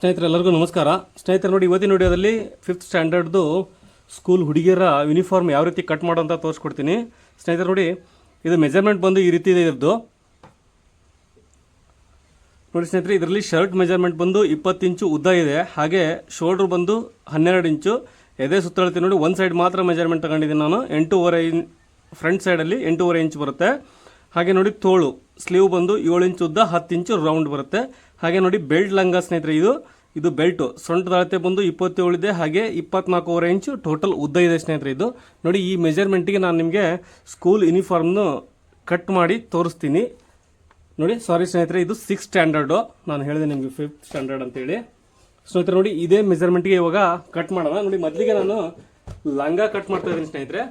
ಸ್ನೇಹಿತರೆ ಎಲ್ಲರಿಗೂ ನಮಸ್ಕಾರ. ಸ್ನೇಹಿತರೆ ನೋಡಿ, ಇವತ್ತಿನ ವಿಡಿಯೋದಲ್ಲಿ 5th ಸ್ಟ್ಯಾಂಡರ್ಡ್ದು ಸ್ಕೂಲ್ ಹುಡುಗಿಯರ ಯೂನಿಫಾರ್ಮ್ ಯಾವ ರೀತಿ ಕಟ್ ಮಾಡೋ ಅಂತ ತೋರಿಸ್ಕೊಡ್ತೀನಿ. ಸ್ನೇಹಿತರೆ ನೋಡಿ, ಇದು ಮೆಜರ್ಮೆಂಟ್ ಬಂದು ಈ ರೀತಿ ಇದೆ. ಇದ್ದು ನೋಡಿ ಸ್ನೇಹಿತರೆ, ಇದರಲ್ಲಿ ಶರ್ಟ್ ಮೆಜರ್ಮೆಂಟ್ ಬಂದು 20 ಇಂಚು ಉದ್ದ ಇದೆ. ಹಾಗೆ ಶೋಲ್ಡ್ರ್ ಬಂದು 12 ಇಂಚು. ಎದೆ ಸುತ್ತಳತೆ ನೋಡಿ ಒಂದು ಸೈಡ್ ಮಾತ್ರ ಮೆಜರ್ಮೆಂಟ್ ತಗೊಂಡಿದ್ದೀನಿ ನಾನು. 8.5 ಫ್ರಂಟ್ ಸೈಡಲ್ಲಿ 8.5 ಇಂಚ್ ಬರುತ್ತೆ. ಹಾಗೆ ನೋಡಿ ತೋಳು ಸ್ಲೀವ್ ಬಂದು 7 ಇಂಚು ಉದ್ದ, 10 ಇಂಚು ರೌಂಡ್ ಬರುತ್ತೆ. ಹಾಗೆ ನೋಡಿ ಬೆಲ್ಟ್ ಲಂಗ ಸ್ನೇಹಿತರೆ, ಇದು ಬೆಲ್ಟು ಸೊಂಟದ ಅಳತೆ ಬಂದು 27 ಇದೆ. ಹಾಗೆ 24.5 ಇಂಚು ಟೋಟಲ್ ಉದ್ದ ಇದೆ ಸ್ನೇಹಿತರೆ. ಇದು ನೋಡಿ, ಈ ಮೆಜರ್ಮೆಂಟಿಗೆ ನಾನು ನಿಮಗೆ ಸ್ಕೂಲ್ ಯೂನಿಫಾರ್ಮ್ನು ಕಟ್ ಮಾಡಿ ತೋರಿಸ್ತೀನಿ ನೋಡಿ. ಸಾರಿ ಸ್ನೇಹಿತರೆ, ಇದು 6th ಸ್ಟ್ಯಾಂಡರ್ಡು. ನಾನು ಹೇಳಿದೆ ನಿಮಗೆ 5th ಸ್ಟ್ಯಾಂಡರ್ಡ್ ಅಂತೇಳಿ. ಸ್ನೇಹಿತರೆ ನೋಡಿ, ಇದೇ ಮೆಜರ್ಮೆಂಟ್ಗೆ ಇವಾಗ ಕಟ್ ಮಾಡೋಣ ನೋಡಿ. ಮೊದಲಿಗೆ ನಾನು ಲಂಗ ಕಟ್ ಮಾಡ್ತಾ ಇದ್ದೀನಿ ಸ್ನೇಹಿತರೆ.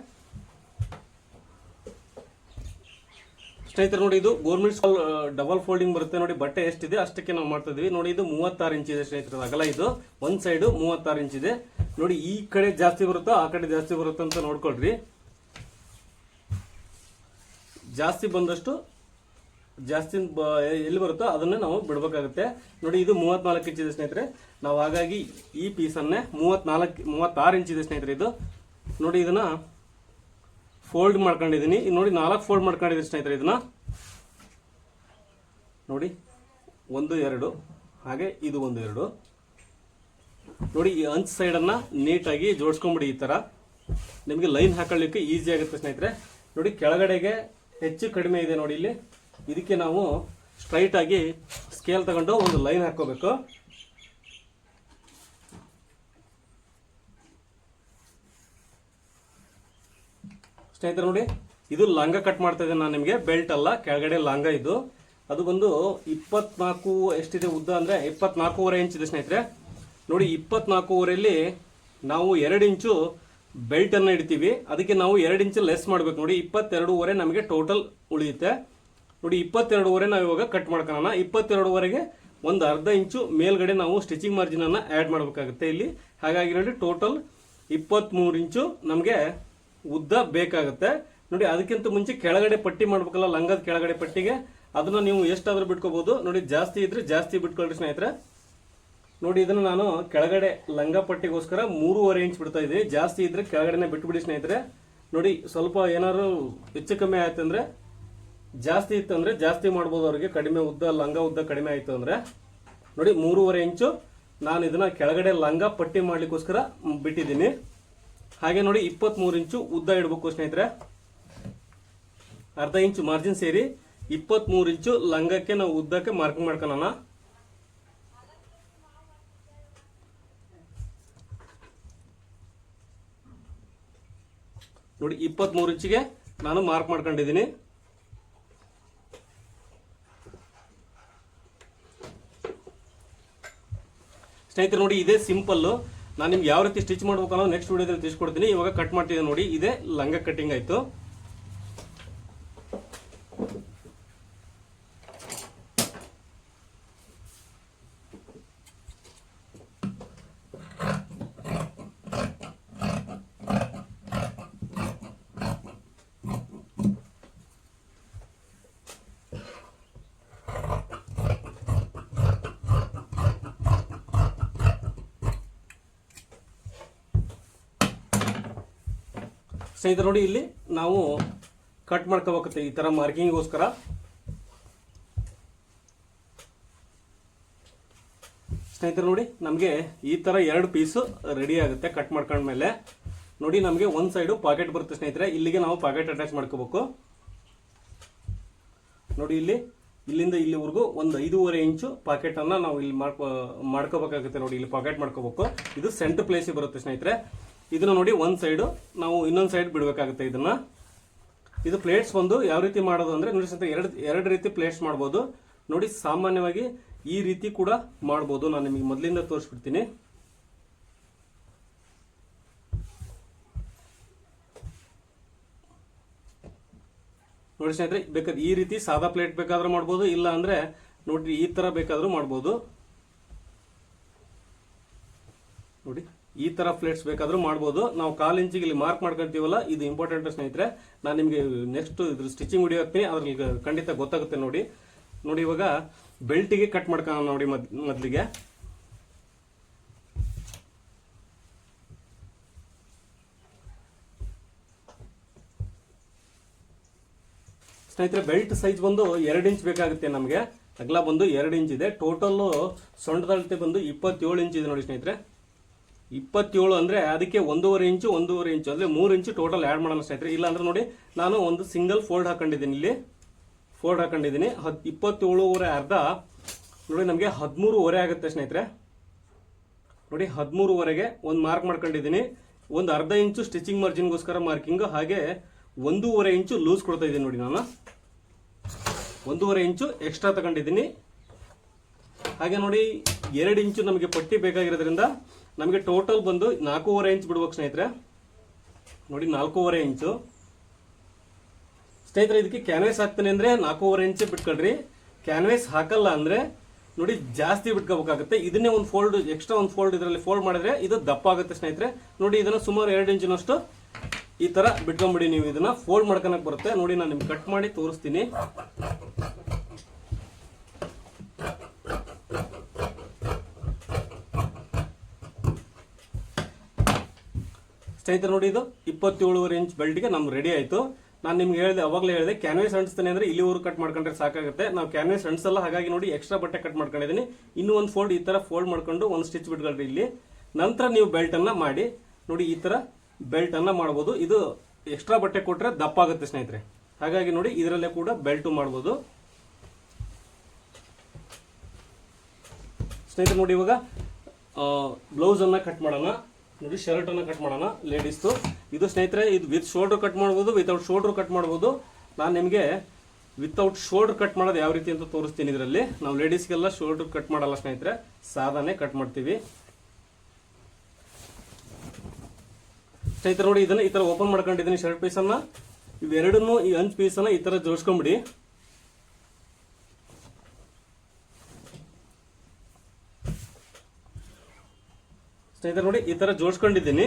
ನೋಡಿ, ಇದು ಗೌರ್ಮೆಂಟ್ ಸ್ಕೂಲ್ ಡಬಲ್ ಫೋಲ್ಡಿಂಗ್ ಬರುತ್ತೆ ನೋಡಿ. ಬಟ್ಟೆ ಎಷ್ಟಿದೆ ಅಷ್ಟಕ್ಕೆ ನಾವು ಮಾಡ್ತಾ ಇದೀವಿ ನೋಡಿ. ಇದು 36 ಇಂಚ್ ಇದೆ ಸ್ನೇಹಿತರೆ ಅಗಲ. ಇದು ಒಂದು ಸೈಡು 36 ಇಂಚ್ ಇದೆ ನೋಡಿ. ಈ ಕಡೆ ಜಾಸ್ತಿ ಬರುತ್ತೋ ಆ ಕಡೆ ಜಾಸ್ತಿ ಬರುತ್ತೋ ಅಂತ ನೋಡ್ಕೊಳ್ರಿ. ಜಾಸ್ತಿ ಬಂದಷ್ಟು ಜಾಸ್ತಿ ಎಲ್ಲಿ ಬರುತ್ತೋ ಅದನ್ನೇ ನಾವು ಬಿಡಬೇಕಾಗುತ್ತೆ ನೋಡಿ. ಇದು 34 ಇಂಚ್ ಇದೆ ಸ್ನೇಹಿತರೆ. ನಾವು ಹಾಗಾಗಿ ಈ ಪೀಸನ್ನೇ 36 ಇಂಚ್ ಇದೆ ಸ್ನೇಹಿತರೆ. ಇದು ನೋಡಿ, ಇದನ್ನ ಫೋಲ್ಡ್ ಮಾಡ್ಕೊಂಡಿದ್ದೀನಿ ನೋಡಿ. 4 ಫೋಲ್ಡ್ ಮಾಡ್ಕೊಂಡಿದ್ದೀನಿ ಸ್ನೇಹಿತರೆ. ಇದನ್ನ ನೋಡಿ, 1 2 ಹಾಗೆ ಇದು 1 2 ನೋಡಿ. ಈ ಅಂಚ್ ಸೈಡನ್ನು ನೀಟಾಗಿ ಜೋಡಿಸ್ಕೊಂಬಿಡಿ. ಈ ಥರ ನಿಮಗೆ ಲೈನ್ ಹಾಕೊಳ್ಳಿಕ್ಕೆ ಈಸಿ ಆಗುತ್ತೆ ಸ್ನೇಹಿತರೆ. ನೋಡಿ, ಕೆಳಗಡೆಗೆ ಹೆಚ್ಚು ಕಡಿಮೆ ಇದೆ ನೋಡಿ. ಇಲ್ಲಿ ಇದಕ್ಕೆ ನಾವು ಸ್ಟ್ರೈಟ್ ಆಗಿ ಸ್ಕೇಲ್ ತಗೊಂಡು ಒಂದು ಲೈನ್ ಹಾಕೋಬೇಕು. ಸ್ನೇಹಿತರೆ ನೋಡಿ, ಇದು ಲಾಂಗ ಕಟ್ ಮಾಡ್ತಾ ಇದ್ದೇನೆ ನಾನು ನಿಮಗೆ. ಬೆಲ್ಟ್ ಅಲ್ಲ, ಕೆಳಗಡೆ ಲಾಂಗ. ಇದು ಅದು ಬಂದು 24 ಎಷ್ಟಿದೆ ಉದ್ದ ಅಂದರೆ 24.5 ಇಂಚ್ ಇದೆ ಸ್ನೇಹಿತರೆ. ನೋಡಿ, 24.5ರಲ್ಲಿ ನಾವು 2 ಇಂಚು ಬೆಲ್ಟನ್ನು ಇಡ್ತೀವಿ. ಅದಕ್ಕೆ ನಾವು 2 ಇಂಚು ಲೆಸ್ ಮಾಡಬೇಕು ನೋಡಿ. 22.5 ನಮಗೆ ಟೋಟಲ್ ಉಳಿಯುತ್ತೆ ನೋಡಿ. 22.5 ನಾವು ಇವಾಗ ಕಟ್ ಮಾಡ್ಕೊಳ್ಳೋಣ. 22.5ಗೆ ಒಂದು ಅರ್ಧ ಇಂಚು ಮೇಲ್ಗಡೆ ನಾವು ಸ್ಟಿಚಿಂಗ್ ಮಾರ್ಜಿನನ್ನು ಆ್ಯಡ್ ಮಾಡಬೇಕಾಗುತ್ತೆ ಇಲ್ಲಿ. ಹಾಗಾಗಿ ನೋಡಿ, ಟೋಟಲ್ 23 ಇಂಚು ನಮಗೆ ಉದ್ದ ಬೇಕಾಗುತ್ತೆ ನೋಡಿ. ಅದಕ್ಕಿಂತ ಮುಂಚೆ ಕೆಳಗಡೆ ಪಟ್ಟಿ ಮಾಡ್ಬೇಕಲ್ಲ, ಲಂಗದ ಕೆಳಗಡೆ ಪಟ್ಟಿಗೆ, ಅದನ್ನ ನೀವು ಎಷ್ಟಾದ್ರೂ ಬಿಟ್ಕೋಬಹುದು ನೋಡಿ. ಜಾಸ್ತಿ ಇದ್ರೆ ಜಾಸ್ತಿ ಬಿಟ್ಕೊಳ್ರಿ ಸ್ನೇಹಿತರೆ. ನೋಡಿ, ಇದನ್ನ ನಾನು ಕೆಳಗಡೆ ಲಂಗ ಪಟ್ಟಿಗೋಸ್ಕರ 3.5 ಇಂಚ್ ಬಿಡ್ತಾ ಇದ್ದೀನಿ. ಜಾಸ್ತಿ ಇದ್ರೆ ಕೆಳಗಡೆನೆ ಬಿಟ್ಬಿಡಿ ಸ್ನೇಹಿತರೆ. ನೋಡಿ, ಸ್ವಲ್ಪ ಏನಾದ್ರು ಹೆಚ್ಚು ಕಮ್ಮಿ ಆಯ್ತು ಅಂದ್ರೆ, ಜಾಸ್ತಿ ಇತ್ತು ಅಂದ್ರೆ ಜಾಸ್ತಿ ಮಾಡ್ಬೋದು ಅವ್ರಿಗೆ. ಕಡಿಮೆ ಉದ್ದ ಲಂಗ ಉದ್ದ ಕಡಿಮೆ ಆಯ್ತು ಅಂದ್ರೆ ನೋಡಿ 3.5 ಇಂಚು ನಾನು ಇದನ್ನ ಕೆಳಗಡೆ ಲಂಗ ಪಟ್ಟಿ ಮಾಡ್ಲಿಕ್ಕೋಸ್ಕರ ಬಿಟ್ಟಿದ್ದೀನಿ. ಹಾಗೆ ನೋಡಿ, 23 ಇಂಚು ಉದ್ದ ಇಡಬೇಕು ಸ್ನೇಹಿತರೆ. ಅರ್ಧ ಇಂಚು ಮಾರ್ಜಿನ್ ಸೇರಿ 23 ಇಂಚು ಲಂಗಕ್ಕೆ ನಾವು ಉದ್ದಕ್ಕೆ ಮಾರ್ಕ್ ಮಾಡ್ಕೊಳ್ಳೋಣ. ನೋಡಿ, 23 ಇಂಚಿಗೆ ನಾನು ಮಾರ್ಕ್ ಮಾಡ್ಕೊಂಡಿದ್ದೀನಿ. ಸ್ನೇಹಿತರೆ ನೋಡಿ, ಇದೇ ಸಿಂಪಲ್. ನಾನು ನಿಮ್ಗೆ ಯಾವ ರೀತಿ ಸ್ಟಿಚ್ ಮಾಡ್ಬೇಕು ಅನ್ನೋ ನೆಕ್ಸ್ಟ್ ವಿಡಿಯೋದಲ್ಲಿ ತಿಳಿಸ್ಕೊಡ್ತೀನಿ. ಇವಾಗ ಕಟ್ ಮಾಡ್ತಿದ್ದೆ ನೋಡಿ. ಇದೇ ಲಂಗ ಕಟ್ಟಿಂಗ್ ಆಯ್ತು. ಸ್ನೇಹಿತರೆ ನೋಡಿ, ಇಲ್ಲಿ ನಾವು ಕಟ್ ಮಾಡ್ಕೋಬೇಕಾಗುತ್ತೆ ಈ ತರ ಮಾರ್ಕಿಂಗ್ಗೋಸ್ಕರ. ಸ್ನೇಹಿತರೆ ನೋಡಿ, ನಮಗೆ ಈ ತರ 2 ಪೀಸು ರೆಡಿ ಆಗುತ್ತೆ ಕಟ್ ಮಾಡ್ಕೊಂಡ್ಮೇಲೆ. ನೋಡಿ, ನಮಗೆ ಒಂದು ಸೈಡು ಪಾಕೆಟ್ ಬರುತ್ತೆ ಸ್ನೇಹಿತರೆ. ಇಲ್ಲಿಗೆ ನಾವು ಪಾಕೆಟ್ ಅಟ್ಯಾಚ್ ಮಾಡ್ಕೋಬೇಕು ನೋಡಿ. ಇಲ್ಲಿಂದ ಇಲ್ಲಿವರೆಗೂ ಒಂದು 5.5 ಇಂಚು ಪಾಕೆಟ್ ಅನ್ನ ನಾವು ಇಲ್ಲಿ ಮಾಡ್ಕೋಬೇಕಾಗುತ್ತೆ ನೋಡಿ. ಇಲ್ಲಿ ಪಾಕೆಟ್ ಮಾಡ್ಕೋಬೇಕು. ಇದು ಸೆಂಟರ್ ಪ್ಲೇಸ್ ಬರುತ್ತೆ ಸ್ನೇಹಿತರೆ. ಇದನ್ನ ನೋಡಿ, ಒಂದು ಸೈಡು ನಾವು ಇನ್ನೊಂದು ಸೈಡ್ ಬಿಡಬೇಕಾಗುತ್ತೆ ಇದನ್ನ. ಇದು ಪ್ಲೇಟ್ಸ್ ಬಂದು ಯಾವ ರೀತಿ ಮಾಡೋದು ಅಂದ್ರೆ ನೋಡಿ ಸ್ನೇಹಿತರೆ, ಎರಡು ರೀತಿ ಪ್ಲೇಟ್ಸ್ ಮಾಡ್ಬೋದು ನೋಡಿ. ಸಾಮಾನ್ಯವಾಗಿ ಈ ರೀತಿ ಕೂಡ ಮಾಡ್ಬೋದು. ನಾನು ನಿಮಗೆ ಮೊದಲಿಂದ ತೋರಿಸ್ಬಿಡ್ತೀನಿ ನೋಡಿ ಸ್ನೇಹಿತರೆ. ಬೇಕಾದ್ರೆ ಈ ರೀತಿ ಸಾದಾ ಪ್ಲೇಟ್ ಬೇಕಾದ್ರೂ ಮಾಡ್ಬೋದು, ಇಲ್ಲ ಅಂದ್ರೆ ನೋಡ್ರಿ ಈ ತರ ಬೇಕಾದ್ರೂ ಮಾಡ್ಬೋದು ನೋಡಿ. ಈ ತರ ಪ್ಲೇಟ್ಸ್ ಬೇಕಾದ್ರೂ ಮಾಡ್ಬೋದು. ನಾವು 1/4 ಇಂಚಿಗೆ ಇಲ್ಲಿ ಮಾರ್ಕ್ ಮಾಡ್ಕೊಂತೀವಲ್ಲ, ಇದು ಇಂಪಾರ್ಟೆಂಟ್ ಸ್ನೇಹಿತರೆ. ನಾನು ನಿಮಗೆ ನೆಕ್ಸ್ಟ್ ಇದ್ರ ಸ್ಟಿಚಿಂಗ್ ವಿಡಿಯೋ ಹಾಕ್ತೀನಿ, ಅದ್ರಲ್ಲಿ ಖಂಡಿತ ಗೊತ್ತಾಗುತ್ತೆ ನೋಡಿ. ನೋಡಿ, ಇವಾಗ ಬೆಲ್ಟಿಗೆ ಕಟ್ ಮಾಡ್ಕೊಳ್ಳೋಣ ನೋಡಿ. ಮೊದಲಿಗೆ ಸ್ನೇಹಿತರೆ ಬೆಲ್ಟ್ ಸೈಜ್ ಬಂದು 2 ಇಂಚ್ ಬೇಕಾಗುತ್ತೆ ನಮಗೆ. ಅಗಲ ಬಂದು 2 ಇಂಚ್ ಇದೆ. ಟೋಟಲ್ ಸೊಂಟದ ಅಳತೆ ಬಂದು 27 ಇಂಚ್ ಇದೆ ನೋಡಿ ಸ್ನೇಹಿತರೆ. 27 ಅಂದರೆ ಅದಕ್ಕೆ 1.5 ಇಂಚು ಅಂದರೆ 3 ಇಂಚು ಟೋಟಲ್ ಆ್ಯಡ್ ಮಾಡೋಣ ಸ್ನೇಹಿತರೆ. ಇಲ್ಲ ಅಂದ್ರೆ ನೋಡಿ ನಾನು ಒಂದು ಸಿಂಗಲ್ ಫೋಲ್ಡ್ ಹಾಕೊಂಡಿದ್ದೀನಿ, ಇಲ್ಲಿ ಫೋಲ್ಡ್ ಹಾಕೊಂಡಿದ್ದೀನಿ. 27.5 ಅರ್ಧ ನೋಡಿ ನಮಗೆ 13.5 ಆಗುತ್ತೆ ಸ್ನೇಹಿತರೆ. ನೋಡಿ 13.5ಗೆ ಒಂದು ಮಾರ್ಕ್ ಮಾಡ್ಕೊಂಡಿದ್ದೀನಿ. ಒಂದು ಅರ್ಧ ಇಂಚು ಸ್ಟಿಚಿಂಗ್ ಮಾರ್ಜಿನ್ಗೋಸ್ಕರ ಮಾರ್ಕಿಂಗ್, ಹಾಗೆ 1.5 ಇಂಚು ಲೂಸ್ ಕೊಡ್ತಾ ಇದ್ದೀನಿ ನೋಡಿ. ನಾನು 1.5 ಇಂಚು ಎಕ್ಸ್ಟ್ರಾ ತಗೊಂಡಿದ್ದೀನಿ. ಹಾಗೆ ನೋಡಿ 2 ಇಂಚು ನಮಗೆ ಪಟ್ಟಿ ಬೇಕಾಗಿರೋದ್ರಿಂದ ನಮಗೆ ಟೋಟಲ್ ಬಂದು 4.5 ಇಂಚ್ ಬಿಡ್ಬೇಕು ಸ್ನೇಹಿತರೆ. ನೋಡಿ 4.5 ಇಂಚು ಸ್ನೇಹಿತರೆ. ಇದಕ್ಕೆ ಕ್ಯಾನ್ವೇಸ್ ಹಾಕ್ತಾನೆ ಅಂದರೆ 4.5 ಇಂಚ್ ಬಿಟ್ಕೊಳ್ರಿ. ಕ್ಯಾನ್ವೇಸ್ ಹಾಕಲ್ಲ ಅಂದರೆ ನೋಡಿ ಜಾಸ್ತಿ ಬಿಟ್ಕೋಬೇಕಾಗುತ್ತೆ. ಇದನ್ನೇ ಒಂದು ಫೋಲ್ಡ್ ಎಕ್ಸ್ಟ್ರಾ ಒಂದು ಫೋಲ್ಡ್ ಇದರಲ್ಲಿ ಫೋಲ್ಡ್ ಮಾಡಿದ್ರೆ ಇದು ದಪ್ಪ ಆಗುತ್ತೆ ಸ್ನೇಹಿತರೆ. ನೋಡಿ ಇದನ್ನು ಸುಮಾರು 2 ಇಂಚಿನಷ್ಟು ಈ ಥರ ಬಿಟ್ಕೊಂಬಿಡಿ. ನೀವು ಇದನ್ನ ಫೋಲ್ಡ್ ಮಾಡ್ಕೊಳಕ್ಕೆ ಬರುತ್ತೆ. ನೋಡಿ ನಾನು ನಿಮ್ಗೆ ಕಟ್ ಮಾಡಿ ತೋರಿಸ್ತೀನಿ. ಸ್ನೇಹಿತರೆ ನೋಡಿ ಇದು 27.5 ಇಂಚ್ ಬೆಲ್ಟ್ಗೆ ನಮ್ಗೆ ರೆಡಿ ಆಯಿತು. ನಾನು ನಿಮ್ಗೆ ಅವಾಗಲೇ ಹೇಳಿದೆ ಕ್ಯಾನ್ವೇಸ್ ಅಂಟಿಸ್ತಾನೆ ಅಂದರೆ ಇಲ್ಲಿವರೆಗೂ ಕಟ್ ಮಾಡ್ಕೊಂಡ್ರೆ ಸಾಕಾಗುತ್ತೆ. ನಾವು ಕ್ಯಾನ್ವೇಸ್ ಅಂಟಿಸಲ್ಲ, ಹಾಗಾಗಿ ನೋಡಿ ಎಕ್ಸ್ಟ್ರಾ ಬಟ್ಟೆ ಕಟ್ ಮಾಡ್ಕೊಂಡಿದ್ದೀನಿ. ಇನ್ನೂ ಒಂದು ಫೋಲ್ಡ್ ಈ ಥರ ಫೋಲ್ಡ್ ಮಾಡ್ಕೊಂಡು ಒಂದು ಸ್ಟಿಚ್ ಬಿಟ್ಕೊಳ್ರಿ ಇಲ್ಲಿ. ನಂತರ ನೀವು ಬೆಲ್ಟನ್ನು ಮಾಡಿ ನೋಡಿ ಈ ಥರ ಬೆಲ್ಟನ್ನು ಮಾಡ್ಬೋದು. ಇದು ಎಕ್ಸ್ಟ್ರಾ ಬಟ್ಟೆ ಕೊಟ್ಟರೆ ದಪ್ಪ ಆಗುತ್ತೆ ಸ್ನೇಹಿತರೆ. ಹಾಗಾಗಿ ನೋಡಿ ಇದರಲ್ಲೇ ಕೂಡ ಬೆಲ್ಟು ಮಾಡ್ಬೋದು ಸ್ನೇಹಿತರೆ. ನೋಡಿ ಇವಾಗ ಬ್ಲೌಸನ್ನು ಕಟ್ ಮಾಡೋಣ. ನೋಡಿ ಶರ್ಟನ್ನು ಕಟ್ ಮಾಡೋಣ ಲೇಡೀಸ್ದು. ಇದು ಸ್ನೇಹಿತರೆ ಇದು ವಿತ್ ಶೋಲ್ಡ್ರ್ ಕಟ್ ಮಾಡ್ಬೋದು, ವಿತೌಟ್ ಶೋಲ್ಡ್ರ್ ಕಟ್ ಮಾಡ್ಬೋದು. ನಾನು ನಿಮಗೆ ವಿತೌಟ್ ಶೋಲ್ಡ್ರ್ ಕಟ್ ಮಾಡೋದು ಯಾವ ರೀತಿ ಅಂತ ತೋರಿಸ್ತೀನಿ. ಇದರಲ್ಲಿ ನಾವು ಲೇಡೀಸ್ಗೆಲ್ಲ ಶೋಲ್ಡ್ರ್ ಕಟ್ ಮಾಡಲ್ಲ ಸ್ನೇಹಿತರೆ, ಸಾದಾನೆ ಕಟ್ ಮಾಡ್ತೀವಿ ಸ್ನೇಹಿತರೆ. ನೋಡಿ ಇದನ್ನು ಈ ಥರ ಓಪನ್ ಮಾಡ್ಕೊಂಡಿದ್ದೀನಿ ಶರ್ಟ್ ಪೀಸನ್ನು. ಇವೆರಡನ್ನೂ ಈ ಅಂಚ್ ಪೀಸನ್ನು ಈ ಥರ ಜೋಡಿಸ್ಕೊಂಬಿಡಿ. ಸ್ನೇಹಿತರೆ ನೋಡಿ ಈ ಥರ ಜೋಡಿಸ್ಕೊಂಡಿದ್ದೀನಿ.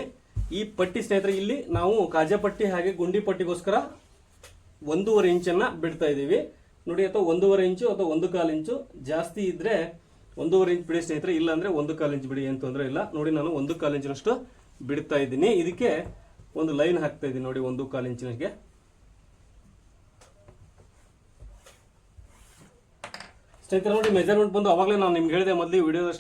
ಈ ಪಟ್ಟಿ ಸ್ನೇಹಿತರೆ ಇಲ್ಲಿ ನಾವು ಕಾಜಾ ಪಟ್ಟಿ ಹಾಗೆ ಗುಂಡಿ ಪಟ್ಟಿಗೋಸ್ಕರ 1.5 ಇಂಚನ್ನು ಬಿಡ್ತಾ ಇದ್ದೀವಿ ನೋಡಿ. ಅಥವಾ 1.5 ಇಂಚು ಅಥವಾ 1/4 ಇಂಚು, ಜಾಸ್ತಿ ಇದ್ರೆ 1.5 ಇಂಚ್ ಬಿಡಿ ಸ್ನೇಹಿತರೆ. ಇಲ್ಲ ಅಂದ್ರೆ 1/4 ಇಂಚ್ ಬಿಡಿ, ಏನು ತೊಂದರೆ ಇಲ್ಲ. ನೋಡಿ ನಾನು 1/4 ಇಂಚಿನಷ್ಟು ಬಿಡ್ತಾ ಇದ್ದೀನಿ. ಇದಕ್ಕೆ ಒಂದು ಲೈನ್ ಹಾಕ್ತಾ ಇದ್ದೀನಿ ನೋಡಿ 1/4 ಇಂಚಿನಿಗೆ. ಸ್ನೇಹಿತರೆ ನೋಡಿ ಮೆಜರ್ಮೆಂಟ್ ಬಂದು ಅವಾಗಲೇ ನಾನು ನಿಮ್ಗೆ ಹೇಳಿದೆ ಮೊದಲು ವಿಡಿಯೋದ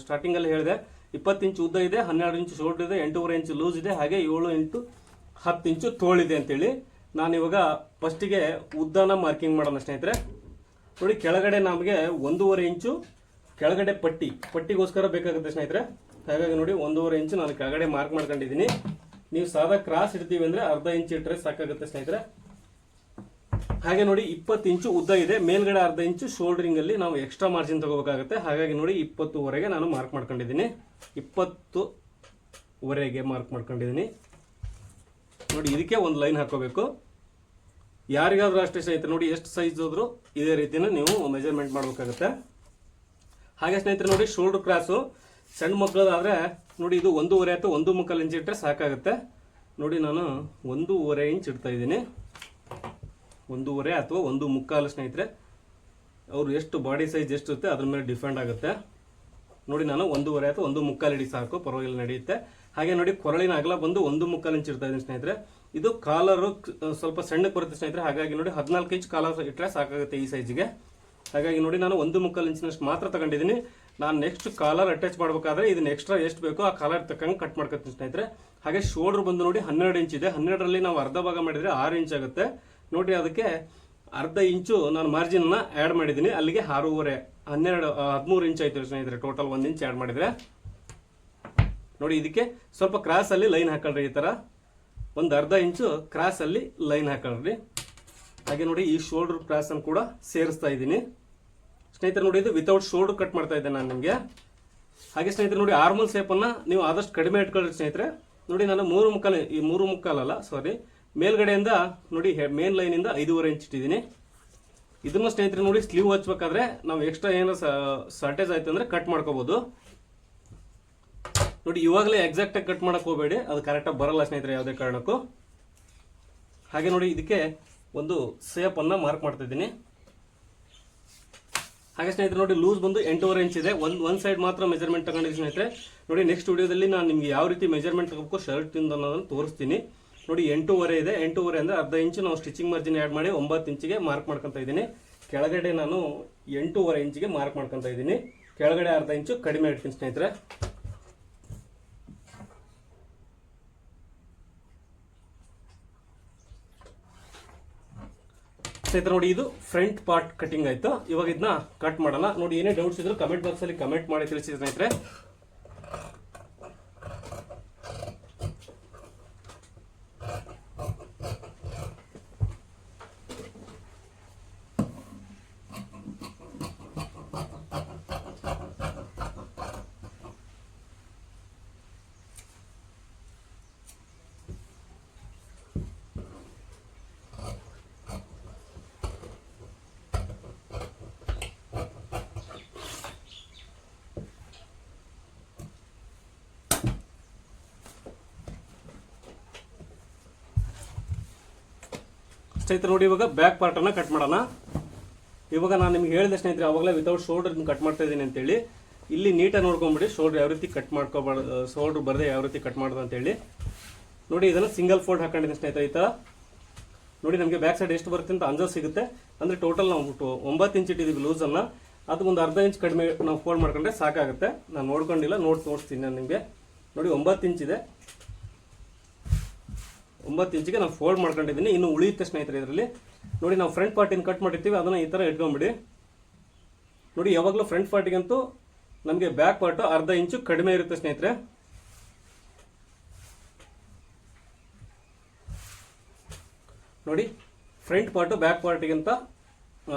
ಸ್ಟಾರ್ಟಿಂಗಲ್ಲಿ ಹೇಳಿದೆ 20 ಇಂಚು ಉದ್ದ ಇದೆ, 12 ಇಂಚು ಶೋಲ್ಡ್ ಇದೆ, 8.5 ಇಂಚು ಲೂಸ್ ಇದೆ, ಹಾಗೆ 7 ಇಂಟು 10 ಇಂಚು ತೋಳಿದೆ ಅಂತೇಳಿ. ನಾನು ಇವಾಗ ಫಸ್ಟಿಗೆ ಉದ್ದನ ಮಾರ್ಕಿಂಗ್ ಮಾಡೋಣ ಸ್ನೇಹಿತರೆ. ನೋಡಿ ಕೆಳಗಡೆ ನಮಗೆ 1.5 ಇಂಚು ಕೆಳಗಡೆ ಪಟ್ಟಿಗೋಸ್ಕರ ಬೇಕಾಗುತ್ತೆ ಸ್ನೇಹಿತರೆ. ಹಾಗಾಗಿ ನೋಡಿ 1.5 ಇಂಚು ನಾನು ಕೆಳಗಡೆ ಮಾರ್ಕ್ ಮಾಡ್ಕೊಂಡಿದ್ದೀನಿ. ನೀವು ಸಾದಾ ಕ್ರಾಸ್ ಇಡ್ತೀವಿ ಅಂದರೆ ಅರ್ಧ ಇಂಚು ಇಟ್ಟರೆ ಸಾಕಾಗುತ್ತೆ ಸ್ನೇಹಿತರೆ. ಹಾಗೆ ನೋಡಿ 20 ಇಂಚು ಉದ್ದ ಇದೆ, ಮೇಲ್ಗಡೆ ಅರ್ಧ ಇಂಚು ಶೋಲ್ಡರಿಂಗ್ ಅಲ್ಲಿ ನಾವು ಎಕ್ಸ್ಟ್ರಾ ಮಾರ್ಜಿನ್ ತಗೋಬೇಕಾಗುತ್ತೆ. ಹಾಗಾಗಿ ನೋಡಿ 20ವರೆಗೆ ನಾನು ಮಾರ್ಕ್ ಮಾಡ್ಕೊಂಡಿದ್ದೀನಿ. 20ವರೆಗೆ ಮಾರ್ಕ್ ಮಾಡ್ಕೊಂಡಿದ್ದೀನಿ ನೋಡಿ. ಇದಕ್ಕೆ ಒಂದು ಲೈನ್ ಹಾಕೋಬೇಕು. ಯಾರಿಗಾದ್ರೂ ಅಷ್ಟೇ ಸ್ನೇಹಿತರೆ ನೋಡಿ ಎಷ್ಟು ಸೈಜ್ ಹೋದ್ರು ಇದೇ ರೀತಿನ ನೀವು ಮೆಜರ್ಮೆಂಟ್ ಮಾಡಬೇಕಾಗುತ್ತೆ. ಹಾಗೆ ಸ್ನೇಹಿತರೆ ನೋಡಿ ಶೋಲ್ಡರ್ ಕ್ರಾಸು ಸಣ್ಣ ಮಕ್ಕಳಾದ್ರೆ ನೋಡಿ ಇದು 1.5 ಅಥವಾ 1.25 ಇಂಚ್ ಇಟ್ಟರೆ ಸಾಕಾಗುತ್ತೆ. ನೋಡಿ ನಾನು 1.5 ಇಂಚ್ ಇಡ್ತಾ ಇದ್ದೀನಿ. 1.5 ಅಥವಾ 1.25 ಸ್ನೇಹಿತರೆ. ಅವರು ಎಷ್ಟು ಬಾಡಿ ಸೈಜ್ ಎಷ್ಟು ಇರುತ್ತೆ ಅದ್ರ ಮೇಲೆ ಡಿಪೆಂಡ್ ಆಗುತ್ತೆ. ನೋಡಿ ನಾನು 1.5 ಅಥವಾ 1.25 ಇಡಿ ಸಾಕು, ಪರವಾಗಿಲ್ಲ ನಡೆಯುತ್ತೆ. ಹಾಗೆ ನೋಡಿ ಕೊರಳಿನ ಅಗಲ ಬಂದು 1.25 ಇಂಚ್ ಇಡ್ತಾ ಇದ್ದೀನಿ ಸ್ನೇಹಿತರೆ. ಇದು ಕಾಲರು ಸ್ವಲ್ಪ ಸಣ್ಣಕ್ಕೆ ಬರುತ್ತೆ ಸ್ನೇಹಿತರೆ. ಹಾಗಾಗಿ ನೋಡಿ 14 ಇಂಚ್ ಕಾಲರ್ ಇಟ್ಟರೆ ಸಾಕಾಗುತ್ತೆ ಈ ಸೈಜ್ಗೆ. ಹಾಗಾಗಿ ನೋಡಿ ನಾನು 1.25 ಇಂಚಿನಷ್ಟು ಮಾತ್ರ ತಗೊಂಡಿದ್ದೀನಿ. ನಾನು ನೆಕ್ಸ್ಟ್ ಕಾಲರ್ ಅಟ್ಯಾಚ್ ಮಾಡಬೇಕಾದ್ರೆ ಇದನ್ನ ಎಕ್ಸ್ಟ್ರಾ ಎಷ್ಟು ಬೇಕೋ ಆ ಕಾಲರ್ ತಕ್ಕಂಗೆ ಕಟ್ ಮಾಡ್ಕೊತೀನಿ ಸ್ನೇಹಿತರೆ. ಹಾಗೆ ಶೋಲ್ಡರ್ ಬಂದು ನೋಡಿ 12 ಇಂಚ್ ಇದೆ. 12ರಲ್ಲಿ ನಾವು ಅರ್ಧ ಭಾಗ ಮಾಡಿದರೆ 6 ಇಂಚ್ ಆಗುತ್ತೆ ನೋಡಿ. ಅದಕ್ಕೆ ಅರ್ಧ ಇಂಚು ನಾನು ಮಾರ್ಜಿನ್ ಆ್ಯಡ್ ಮಾಡಿದ್ದೀನಿ, ಅಲ್ಲಿಗೆ 6.5 13 ಇಂಚ್ ಆಯ್ತು ಸ್ನೇಹಿತರೆ. ಟೋಟಲ್ 1 ಇಂಚ್ ಆ್ಯಡ್ ಮಾಡಿದರೆ ನೋಡಿ. ಇದಕ್ಕೆ ಸ್ವಲ್ಪ ಕ್ರಾಸ್ ಅಲ್ಲಿ ಲೈನ್ ಹಾಕೊಳ್ರಿ. ಈ ಥರ ಒಂದು ಅರ್ಧ ಇಂಚು ಕ್ರಾಸ್ ಅಲ್ಲಿ ಲೈನ್ ಹಾಕೊಳ್ರಿ. ಹಾಗೆ ನೋಡಿ ಈ ಶೋಲ್ಡರ್ ಕ್ರಾಸ್ ಅನ್ನು ಕೂಡ ಸೇರಿಸ್ತಾ ಇದ್ದೀನಿ ಸ್ನೇಹಿತರೆ. ನೋಡಿ ಇದು ವಿತೌಟ್ ಶೋಲ್ಡರ್ ಕಟ್ ಮಾಡ್ತಾ ಇದ್ದೆ ನಾನು ನಿಮಗೆ. ಹಾಗೆ ಸ್ನೇಹಿತರೆ ನೋಡಿ ಆರ್ಮಲ್ ಶೇಪನ್ನು ನೀವು ಆದಷ್ಟು ಕಡಿಮೆ ಇಟ್ಕೊಳ್ಳಿ ಸ್ನೇಹಿತರೆ. ನೋಡಿ ನಾನು 3.25 ಅಲ್ಲ ಸಾರಿ, ಮೇಲ್ಗಡೆಯಿಂದ ನೋಡಿ ಮೇನ್ ಲೈನಿಂದ 5.5 ಇಂಚ್ ಇಟ್ಟಿದ್ದೀನಿ. ಇದನ್ನು ಸ್ನೇಹಿತರೆ ನೋಡಿ ಸ್ಲೀವ್ ಹಚ್ಬೇಕಾದ್ರೆ ನಾವು ಎಕ್ಸ್ಟ್ರಾ ಏನಾರು ಶಾರ್ಟೇಜ್ ಆಯ್ತು ಅಂದರೆ ಕಟ್ ಮಾಡ್ಕೋಬೋದು ನೋಡಿ. ಇವಾಗಲೇ ಎಕ್ಸಾಕ್ಟಾಗಿ ಕಟ್ ಮಾಡಕ್ಕೆ ಹೋಗಬೇಡಿ, ಅದು ಕರೆಕ್ಟಾಗಿ ಬರಲ್ಲ ಸ್ನೇಹಿತರೆ ಯಾವುದೇ ಕಾರಣಕ್ಕೂ. ಹಾಗೆ ನೋಡಿ ಇದಕ್ಕೆ ಒಂದು ಶೇಪನ್ನು ಮಾರ್ಕ್ ಮಾಡ್ತಾ ಇದ್ದೀನಿ. ಹಾಗೆ ಸ್ನೇಹಿತರೆ ನೋಡಿ ಲೂಸ್ ಬಂದು 8.5 ಇಂಚ್ ಇದೆ. ಒಂದು ಸೈಡ್ ಮಾತ್ರ ಮೆಜರ್ಮೆಂಟ್ ತಗೊಂಡಿದ್ದೀನಿ ಸ್ನೇಹಿತರೆ. ನೋಡಿ ನೆಕ್ಸ್ಟ್ ವಿಡಿಯೋದಲ್ಲಿ ನಾನು ನಿಮಗೆ ಯಾವ ರೀತಿ ಮೆಜರ್ಮೆಂಟ್ ತಗೋಬೇಕು ಶರ್ಟ್ ಇಂದ ಅನ್ನೋದನ್ನು ತೋರಿಸ್ತೀನಿ. ನೋಡಿ 8.5 ಇದೆ. 8.5 ಅಂದರೆ ಅರ್ಧ ಇಂಚು ನಾವು ಸ್ಟಿಚಿಂಗ್ ಮಾರ್ಜಿನ್ ಆ್ಯಡ್ ಮಾಡಿ 9 ಇಂಚಿಗೆ ಮಾರ್ಕ್ ಮಾಡ್ಕೊತಾ ಇದ್ದೀನಿ. ಕೆಳಗಡೆ ನಾನು 8.5 ಇಂಚಿಗೆ ಮಾರ್ಕ್ ಮಾಡ್ಕೊತಾ ಇದ್ದೀನಿ. ಕೆಳಗಡೆ ಅರ್ಧ ಇಂಚು ಕಡಿಮೆ ಇಡ್ತೀನಿ ಸ್ನೇಹಿತರೆ. ಸ್ನೇಹಿತರೆ ನೋಡಿ, ಇದು ಫ್ರಂಟ್ ಪಾರ್ಟ್ ಕಟಿಂಗ್ ಆಯ್ತು. ಇವಾಗ ಇದನ್ನ ಕಟ್ ಮಾಡೋಣ. ನೋಡಿ, ಏನೇ ಡೌಟ್ಸ್ ಇದ್ರು ಕಮೆಂಟ್ ಬಾಕ್ಸ್ ಅಲ್ಲಿ ಕಮೆಂಟ್ ಮಾಡಿ ತಿಳಿಸಿ ಸ್ನೇಹಿತರೆ. ಸ್ನೇಹಿತರೆ ನೋಡಿ, ಇವಾಗ ಬ್ಯಾಕ್ ಪಾರ್ಟ್ ಅನ್ನ ಕಟ್ ಮಾಡೋಣ. ಇವಾಗ ನಾನು ನಿಮ್ಗೆ ಹೇಳಿದೆ ಸ್ನೇಹಿತರೆ, ಅವಾಗಲೇ ವಿತೌಟ್ ಶೋಲ್ಡರ್ ಕಟ್ ಮಾಡ್ತಾ ಇದ್ದೀನಿ ಅಂತೇಳಿ. ಇಲ್ಲಿ ನೀಟಾಗಿ ನೋಡ್ಕೊಂಡ್ಬಿಡಿ, ಶೋಲ್ಡರ್ ಯಾವ ರೀತಿ ಕಟ್ ಮಾಡ್ಕೋಬಾರ್ದು, ಶೋಲ್ಡರ್ ಬರದೆ ಯಾವ ರೀತಿ ಕಟ್ ಮಾಡೋದು ಅಂತೇಳಿ. ನೋಡಿ, ಇದನ್ನು ಸಿಂಗಲ್ ಫೋಲ್ಡ್ ಹಾಕೊಂಡಿದ್ದೀನಿ ಸ್ನೇಹಿತರೆ. ಈ ಥರ ನೋಡಿ, ನಮಗೆ ಬ್ಯಾಕ್ ಸೈಡ್ ಎಷ್ಟು ಬರುತ್ತೆ ಅಂತ ಅಂದಾಜು ಸಿಗುತ್ತೆ. ಅಂದರೆ ಟೋಟಲ್ ನಾವು 9 ಇಂಚ್ ಇಟ್ಟಿದ್ದೀವಿ ಲೂಸನ್ನು. ಅದು ಒಂದು ಅರ್ಧ ಇಂಚ್ ಕಡಿಮೆ ನಾವು ಫೋಲ್ಡ್ ಮಾಡ್ಕೊಂಡ್ರೆ ಸಾಕಾಗುತ್ತೆ. ನಾನು ನೋಡ್ಕೊಂಡಿಲ್ಲ, ತೋರಿಸ್ತೀನಿ ನಾನು ನಿಮಗೆ. ನೋಡಿ, 9 ಇಂಚ್ ಇದೆ. 9 ಇಂಚಿಗೆ ನಾವು ಫೋಲ್ಡ್ ಮಾಡ್ಕೊಂಡಿದ್ದೀನಿ. ಇನ್ನು ಉಳಿಯುತ್ತೆ ಸ್ನೇಹಿತರೆ ಇದರಲ್ಲಿ. ನೋಡಿ, ನಾವು ಫ್ರಂಟ್ ಪಾರ್ಟಿನ ಕಟ್ ಮಾಡಿರ್ತೀವಿ, ಅದನ್ನು ಈ ಥರ ಇಟ್ಕೊಂಡ್ಬಿಡಿ. ನೋಡಿ, ಯಾವಾಗಲೂ ಫ್ರಂಟ್ ಪಾರ್ಟಿಗಂತೂ ನಮಗೆ ಬ್ಯಾಕ್ ಪಾರ್ಟು ಅರ್ಧ ಇಂಚು ಕಡಿಮೆ ಇರುತ್ತೆ ಸ್ನೇಹಿತರೆ. ನೋಡಿ, ಫ್ರಂಟ್ ಪಾರ್ಟು ಬ್ಯಾಕ್ ಪಾರ್ಟಿಗಿಂತ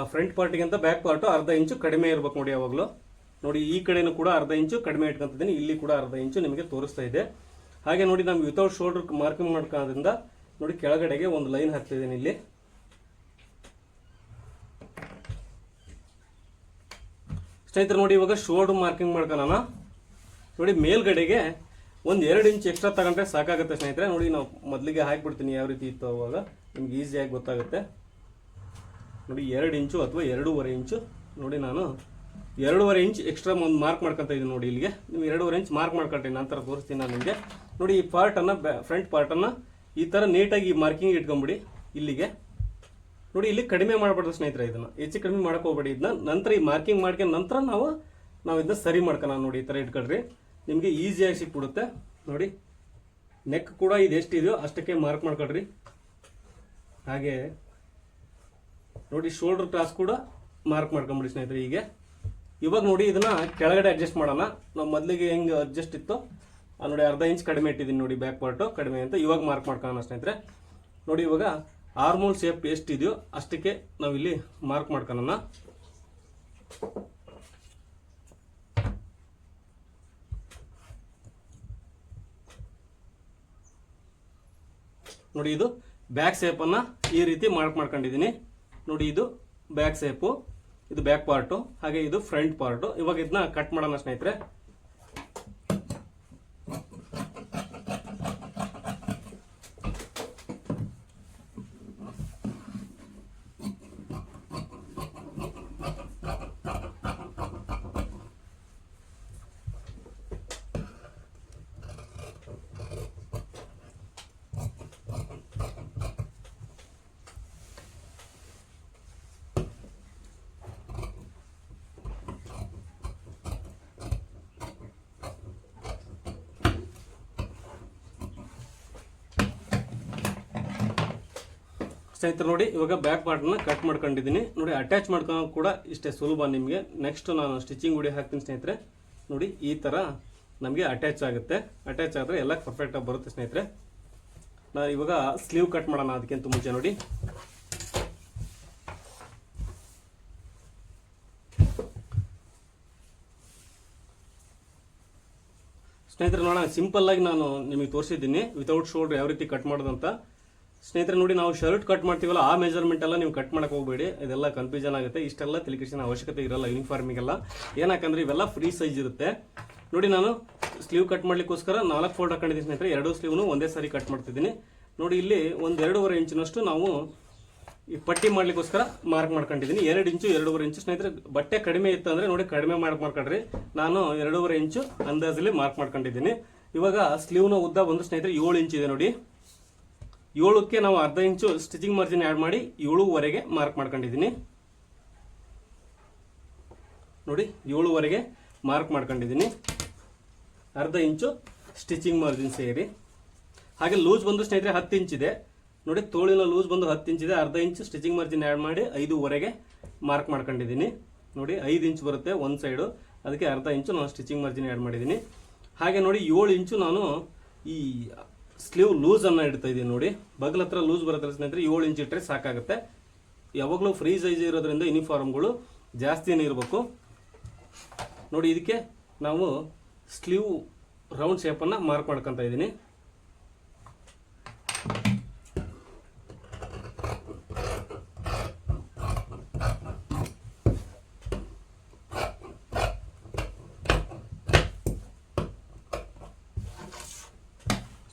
ಬ್ಯಾಕ್ ಪಾರ್ಟು ಅರ್ಧ ಇಂಚು ಕಡಿಮೆ ಇರಬೇಕು ನೋಡಿ ಯಾವಾಗಲೂ. ನೋಡಿ, ಈ ಕಡೆನೂ ಕೂಡ ಅರ್ಧ ಇಂಚು ಕಡಿಮೆ ಇಟ್ಕೊಂತಿದ್ದೀನಿ. ಇಲ್ಲಿ ಕೂಡ ಅರ್ಧ ಇಂಚು ನಿಮಗೆ ತೋರಿಸ್ತಾ ಇದೆ. ಹಾಗೆ ನೋಡಿ, ನಮ್ಗೆ ವಿತೌಟ್ ಶೋಲ್ಡರ್ ಮಾರ್ಕಿಂಗ್ ಮಾಡ್ಕೊಳ್ಳೋದ್ರಿಂದ ನೋಡಿ ಕೆಳಗಡೆಗೆ ಒಂದು ಲೈನ್ ಹಾಕ್ತಿದ್ದೀನಿ ಇಲ್ಲಿ. ಸ್ನೇಹಿತರೆ ನೋಡಿ, ಇವಾಗ ಶೋಲ್ಡರ್ ಮಾರ್ಕಿಂಗ್ ಮಾಡ್ಕೊಳ್ಳೋಣ. ನೋಡಿ, ಮೇಲ್ಗಡೆಗೆ ಒಂದು 2 ಇಂಚ್ ಎಕ್ಸ್ಟ್ರಾ ತಗೊಂಡ್ರೆ ಸಾಕಾಗುತ್ತೆ ಸ್ನೇಹಿತರೆ. ನೋಡಿ, ನಾವು ಮೊದಲಿಗೆ ಹಾಕಿಬಿಡ್ತೀನಿ ಯಾವ ರೀತಿ ಇತ್ತು, ಅವಾಗ ನಿಮ್ಗೆ ಈಸಿಯಾಗಿ ಗೊತ್ತಾಗುತ್ತೆ. ನೋಡಿ, 2 ಇಂಚು ಅಥವಾ 2.5 ಇಂಚು. ನೋಡಿ, ನಾನು 2.5 ಇಂಚ್ ಎಕ್ಸ್ಟ್ರಾ ಒಂದು ಮಾರ್ಕ್ ಮಾಡ್ಕೊತಾ ಇದ್ದೀನಿ. ನೋಡಿ, ಇಲ್ಲಿಗೆ ನೀವು 2.5 ಇಂಚ್ ಮಾರ್ಕ್ ಮಾಡ್ಕೊಳ್ತೀನಿ, ನಂತರ ತೋರಿಸ್ತೀನಿ ನಾನು ನಿಮಗೆ. ನೋಡಿ, ಈ ಪಾರ್ಟನ್ನು ಫ್ರಂಟ್ ಪಾರ್ಟನ್ನು ಈ ಥರ ನೀಟಾಗಿ ಮಾರ್ಕಿಂಗ್ ಇಟ್ಕೊಂಬಿಡಿ ಇಲ್ಲಿಗೆ. ನೋಡಿ, ಇಲ್ಲಿ ಕಡಿಮೆ ಮಾಡಬಾರ್ದು ಸ್ನೇಹಿತರೆ, ಇದನ್ನು ಹೆಚ್ಚು ಕಡಿಮೆ ಮಾಡ್ಕೋಬೇಡಿ. ಇದನ್ನ ನಂತರ ಈ ಮಾರ್ಕಿಂಗ್ ಮಾಡ್ಕೊಂಡು ನಂತರ ನಾವು ಇದನ್ನ ಸರಿ ಮಾಡ್ಕೊಳ್ಳೋಣ. ನೋಡಿ, ಈ ಥರ ಇಟ್ಕೊಳ್ರಿ, ನಿಮಗೆ ಈಸಿಯಾಗಿ ಸಿಕ್ಬಿಡುತ್ತೆ. ನೋಡಿ, ನೆಕ್ ಕೂಡ ಇದು ಎಷ್ಟಿದೆಯೋ ಅಷ್ಟಕ್ಕೆ ಮಾರ್ಕ್ ಮಾಡ್ಕೊಳ್ರಿ. ಹಾಗೆ ನೋಡಿ, ಶೋಲ್ಡರ್ ಕ್ರಾಸ್ ಕೂಡ ಮಾರ್ಕ್ ಮಾಡ್ಕೊಂಬಿಡಿ ಸ್ನೇಹಿತರೆ. ಹೀಗೆ ಇವಾಗ ನೋಡಿ, ಇದನ್ನ ಕೆಳಗಡೆ ಅಡ್ಜಸ್ಟ್ ಮಾಡೋಣ. ನಾವು ಮೊದಲಿಗೆ ಹೆಂಗೆ ಅಡ್ಜಸ್ಟ್ ಇತ್ತು ನೋಡಿ, ಅರ್ಧ ಇಂಚ್ ಕಡಿಮೆ ಇಟ್ಟಿದ್ದೀನಿ ನೋಡಿ, ಬ್ಯಾಕ್ ಪಾರ್ಟು ಕಡಿಮೆ ಅಂತ. ಇವಾಗ ಮಾರ್ಕ್ ಮಾಡ್ಕೊಳ್ಳೋಣ ಸ್ನೇಹಿತರೆ. ನೋಡಿ, ಇವಾಗ ಆರ್ಮೋಲ್ ಶೇಪ್ ಎಷ್ಟಿದೆಯೋ ಅಷ್ಟಕ್ಕೆ ನಾವಿಲ್ಲಿ ಮಾರ್ಕ್ ಮಾಡ್ಕೊಳ್ಳೋಣ. ನೋಡಿ, ಇದು ಬ್ಯಾಕ್ ಶೇಪನ್ನು ಈ ರೀತಿ ಮಾರ್ಕ್ ಮಾಡ್ಕೊಂಡಿದ್ದೀನಿ. ನೋಡಿ, ಇದು ಬ್ಯಾಕ್ ಶೇಪು, ಇದು ಬ್ಯಾಕ್ ಪಾರ್ಟು, ಹಾಗೆ ಇದು ಫ್ರಂಟ್ ಪಾರ್ಟು. ಇವಾಗ ಇದನ್ನ ಕಟ್ ಮಾಡೋಣ ಸ್ನೇಹಿತರೆ. ಸ್ನೇಹಿತರೆ ನೋಡಿ, ಇವಾಗ ಬ್ಯಾಕ್ ಪಾರ್ಟ್ನ ಕಟ್ ಮಾಡ್ಕೊಂಡಿದ್ದೀನಿ. ನೋಡಿ, ಅಟ್ಯಾಚ್ ಮಾಡ್ಕೊಳ್ಳೋದು ಕೂಡ ಇಷ್ಟೇ ಸುಲಭ ನಿಮಗೆ. ನೆಕ್ಸ್ಟ್ ನಾನು ಸ್ಟಿಚಿಂಗ್ ವಿಡಿಯೋ ಹಾಕ್ತೀನಿ ಸ್ನೇಹಿತರೆ. ನೋಡಿ, ಈ ಥರ ನಮಗೆ ಅಟ್ಯಾಚ್ ಆಗುತ್ತೆ. ಅಟ್ಯಾಚ್ ಆದರೆ ಎಲ್ಲ ಪರ್ಫೆಕ್ಟಾಗಿ ಬರುತ್ತೆ ಸ್ನೇಹಿತರೆ. ನಾನು ಇವಾಗ ಸ್ಲೀವ್ ಕಟ್ ಮಾಡೋಣ. ಅದಕ್ಕಿಂತ ಮುಂಚೆ ನೋಡಿ, ಸ್ನೇಹಿತರೆ ನೋಡೋಣ, ಸಿಂಪಲ್ ಆಗಿ ನಾನು ನಿಮಗೆ ತೋರಿಸಿದ್ದೀನಿ ವಿತೌಟ್ ಶೋಲ್ಡರ್ ಯಾವ ರೀತಿ ಕಟ್ ಮಾಡೋದಂತ. ಸ್ನೇಹಿತರೆ ನೋಡಿ, ನಾವು ಶರ್ಟ್ ಕಟ್ ಮಾಡ್ತೀವಲ್ಲ, ಆ ಮೆಜರ್ಮೆಂಟ್ ಎಲ್ಲ ನೀವು ಕಟ್ ಮಾಡಕ್ಕೆ ಹೋಗಬೇಡಿ. ಇದೆಲ್ಲ ಕನ್ಫ್ಯೂಷನ್ ಆಗುತ್ತೆ. ಇಷ್ಟೆಲ್ಲ ತಲೆಕೆಡಿಸಿನ ಅವಶ್ಯಕತೆ ಇರಲ್ಲ ಯೂನಿಫಾರ್ಮಿಗೆಲ್ಲ. ಏನಕ್ಕಂದ್ರೆ ಇವೆಲ್ಲ ಫ್ರೀ ಸೈಜ್ ಇರುತ್ತೆ. ನೋಡಿ, ನಾನು ಸ್ಲೀವ್ ಕಟ್ ಮಾಡ್ಲಿಕ್ಕೋಸ್ಕರ 4 ಫೋಲ್ಡ್ ಹಾಕೊಂಡಿದ್ದೀನಿ ಸ್ನೇಹಿತರೆ. 2 ಸ್ಲೀವ್ನು ಒಂದೇ ಸಾರಿ ಕಟ್ ಮಾಡ್ತಿದ್ದೀನಿ. ನೋಡಿ, ಇಲ್ಲಿ ಒಂದು 2.5 ಇಂಚಿನಷ್ಟು ನಾವು ಈ ಪಟ್ಟಿ ಮಾಡ್ಲಿಕ್ಕೋಸ್ಕರ ಮಾರ್ಕ್ ಮಾಡ್ಕೊಂಡಿದ್ದೀನಿ. 2 ಇಂಚು 2.5 ಇಂಚು ಸ್ನೇಹಿತರೆ. ಬಟ್ಟೆ ಕಡಿಮೆ ಇತ್ತು ಅಂದರೆ ನೋಡಿ, ಕಡಿಮೆ ಮಾರ್ಕ್ ಮಾಡ್ಕೊಳ್ರಿ. ನಾನು 2.5 ಇಂಚು ಅಂದಾಜಲ್ಲಿ ಮಾರ್ಕ್ ಮಾಡ್ಕೊಂಡಿದ್ದೀನಿ. ಇವಾಗ ಸ್ಲೀವ್ನ ಉದ್ದ ಬಂದು ಸ್ನೇಹಿತರೆ 7 ಇಂಚ್ ಇದೆ ನೋಡಿ. 7ಕ್ಕೆ ನಾವು ಅರ್ಧ ಇಂಚು ಸ್ಟಿಚಿಂಗ್ ಮಾರ್ಜಿನ್ ಆ್ಯಡ್ ಮಾಡಿ 7ವರೆಗೆ ಮಾರ್ಕ್ ಮಾಡ್ಕೊಂಡಿದ್ದೀನಿ. ನೋಡಿ 7ವರೆಗೆ ಮಾರ್ಕ್ ಮಾಡ್ಕೊಂಡಿದ್ದೀನಿ, ಅರ್ಧ ಇಂಚು ಸ್ಟಿಚಿಂಗ್ ಮಾರ್ಜಿನ್ ಸೇರಿ. ಹಾಗೆ ಲೂಸ್ ಬಂದು ಸ್ನೇಹಿತರೆ 10 ಇಂಚಿದೆ. ನೋಡಿ ತೋಳಿನ ಲೂಸ್ ಬಂದು 10 ಇಂಚಿದೆ, ಅರ್ಧ ಇಂಚು ಸ್ಟಿಚಿಂಗ್ ಮಾರ್ಜಿನ್ ಆ್ಯಡ್ ಮಾಡಿ 5ವರೆಗೆ ಮಾರ್ಕ್ ಮಾಡ್ಕೊಂಡಿದ್ದೀನಿ. ನೋಡಿ 5 ಇಂಚ್ ಬರುತ್ತೆ ಒಂದು ಸೈಡು, ಅದಕ್ಕೆ ಅರ್ಧ ಇಂಚು ನಾನು ಸ್ಟಿಚಿಂಗ್ ಮಾರ್ಜಿನ್ ಆ್ಯಡ್ ಮಾಡಿದ್ದೀನಿ. ಹಾಗೆ ನೋಡಿ 7 ಇಂಚು ನಾನು ಈ ಸ್ಲೀವ್ ಲೂಸನ್ನು ಇಡ್ತಾ ಇದ್ದೀನಿ. ನೋಡಿ ಬಗಲ್ ಹತ್ರ ಲೂಸ್ ಬರುತ್ತೆ ಸ್ನೇಹಿತರೆ, 7 ಇಂಚ್ ಇಟ್ಟರೆ ಸಾಕಾಗುತ್ತೆ. ಯಾವಾಗಲೂ ಫ್ರೀ ಸೈಜ್ ಇರೋದ್ರಿಂದ ಯೂನಿಫಾರ್ಮ್ಗಳು ಜಾಸ್ತಿನೇ ಇರಬೇಕು. ನೋಡಿ ಇದಕ್ಕೆ ನಾವು ಸ್ಲೀವ್ ರೌಂಡ್ ಶೇಪನ್ನು ಮಾರ್ಕ್ ಮಾಡ್ಕೊತಾ ಇದ್ದೀನಿ.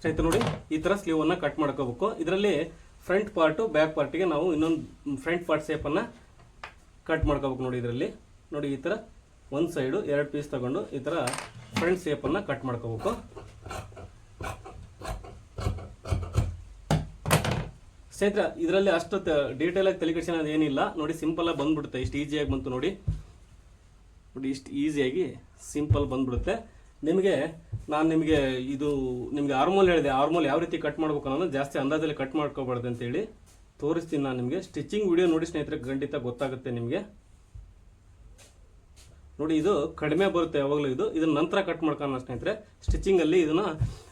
ಸ್ನೇಹಿತರೆ ನೋಡಿ ಈ ಥರ ಸ್ಲೀವನ್ನು ಕಟ್ ಮಾಡ್ಕೋಬೇಕು. ಇದರಲ್ಲಿ ಫ್ರಂಟ್ ಪಾರ್ಟು ಬ್ಯಾಕ್ ಪಾರ್ಟಿಗೆ ನಾವು ಇನ್ನೊಂದು ಫ್ರಂಟ್ ಪಾರ್ಟ್ ಶೇಪನ್ನು ಕಟ್ ಮಾಡ್ಕೋಬೇಕು. ನೋಡಿ ಇದರಲ್ಲಿ ನೋಡಿ ಈ ಥರ ಒಂದು ಸೈಡು 2 ಪೀಸ್ ತಗೊಂಡು ಈ ಥರ ಫ್ರಂಟ್ ಶೇಪನ್ನು ಕಟ್ ಮಾಡ್ಕೋಬೇಕು. ಸ್ನೇಹಿತರೆ ಇದರಲ್ಲಿ ಅಷ್ಟು ಡೀಟೇಲ್ ಆಗಿ ತಲೆಕೆಡಿಸೋಣ ಏನಿಲ್ಲ. ನೋಡಿ ಸಿಂಪಲ್ ಆಗಿ ಬಂದ್ಬಿಡುತ್ತೆ, ಇಷ್ಟು ಈಸಿಯಾಗಿ ಬಂತು. ನೋಡಿ ನೋಡಿ ಇಷ್ಟು ಈಸಿಯಾಗಿ ಸಿಂಪಲ್ ಬಂದ್ಬಿಡುತ್ತೆ. ನಾನು ನಿಮಗೆ ಇದು ನಿಮಗೆ ಆರ್ಮೋಲ್ ಹೇಳಿದೆ, ಆರ್ಮೋಲ್ ಯಾವ ರೀತಿ ಕಟ್ ಮಾಡ್ಬೇಕು ಅನ್ನೋದು ಜಾಸ್ತಿ ಅಂದಾಜಲ್ಲಿ ಕಟ್ ಮಾಡ್ಕೋಬಾರ್ದು ಅಂತೇಳಿ ತೋರಿಸ್ತೀನಿ ನಾನು ನಿಮಗೆ. ಸ್ಟಿಚಿಂಗ್ ವಿಡಿಯೋ ನೋಡಿ ಸ್ನೇಹಿತರೆ ಖಂಡಿತ ಗೊತ್ತಾಗುತ್ತೆ ನಿಮಗೆ. ನೋಡಿ ಇದು ಕಡಿಮೆ ಬರುತ್ತೆ ಯಾವಾಗಲೂ, ಇದನ್ನ ನಂತರ ಕಟ್ ಮಾಡ್ಕೊಳ್ಳೋಣ ಸ್ನೇಹಿತರೆ. ಸ್ಟಿಚಿಂಗಲ್ಲಿ ಇದನ್ನು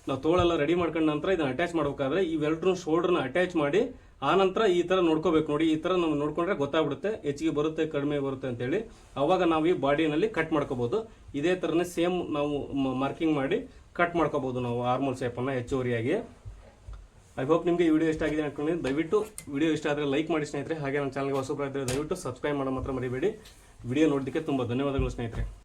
ನಾವು ತೋಳೆಲ್ಲ ರೆಡಿ ಮಾಡ್ಕೊಂಡ ನಂತರ ಇದನ್ನು ಅಟ್ಯಾಚ್ ಮಾಡ್ಬೇಕಾದ್ರೆ ಇವೆರಡೂ ಶೋಲ್ಡ್ರನ್ನ ಅಟ್ಯಾಚ್ ಮಾಡಿ ಆ ನಂತರ ಈ ಥರ ನೋಡ್ಕೋಬೇಕು. ನೋಡಿ ಈ ಥರ ನಾವು ನೋಡ್ಕೊಂಡ್ರೆ ಗೊತ್ತಾಗ್ಬಿಡುತ್ತೆ ಹೆಚ್ಚಿಗೆ ಬರುತ್ತೆ ಕಡಿಮೆ ಬರುತ್ತೆ ಅಂತೇಳಿ. ಆವಾಗ ನಾವು ಈ ಬಾಡಿನಲ್ಲಿ ಕಟ್ ಮಾಡ್ಕೋಬೋದು. ಇದೇ ಥರನೇ ಸೇಮ್ ನಾವು ಮಾರ್ಕಿಂಗ್ ಮಾಡಿ ಕಟ್ ಮಾಡ್ಕೋಬೋದು ನಾವು ಆರ್ಮೋಲ್ ಶೇಪನ್ನು ಹೆಚ್ಚುವರಿಯಾಗಿ. ಐ ಹೋಪ್ ನಿಮಗೆ ಈ ವಿಡಿಯೋ ಇಷ್ಟ ಆಗಿದೆ ಅನ್ಕೊಂಡಿದ್ದೀನಿ. ದಯವಿಟ್ಟು ವಿಡಿಯೋ ಇಷ್ಟ ಆದರೆ ಲೈಕ್ ಮಾಡಿ ಸ್ನೇಹಿತರೆ. ಹಾಗೆ ನಮ್ಮ ಚಾನಲ್ಗೆ ಹೊಸಬರಾಗಿದ್ದರೆ ದಯವಿಟ್ಟು ಸಬ್ಸ್ಕ್ರೈಬ್ ಮಾಡೋ ಮಾತ್ರ ಮರಿಬೇಡಿ. ವಿಡಿಯೋ ನೋಡೋದಕ್ಕೆ ತುಂಬ ಧನ್ಯವಾದಗಳು ಸ್ನೇಹಿತರೆ.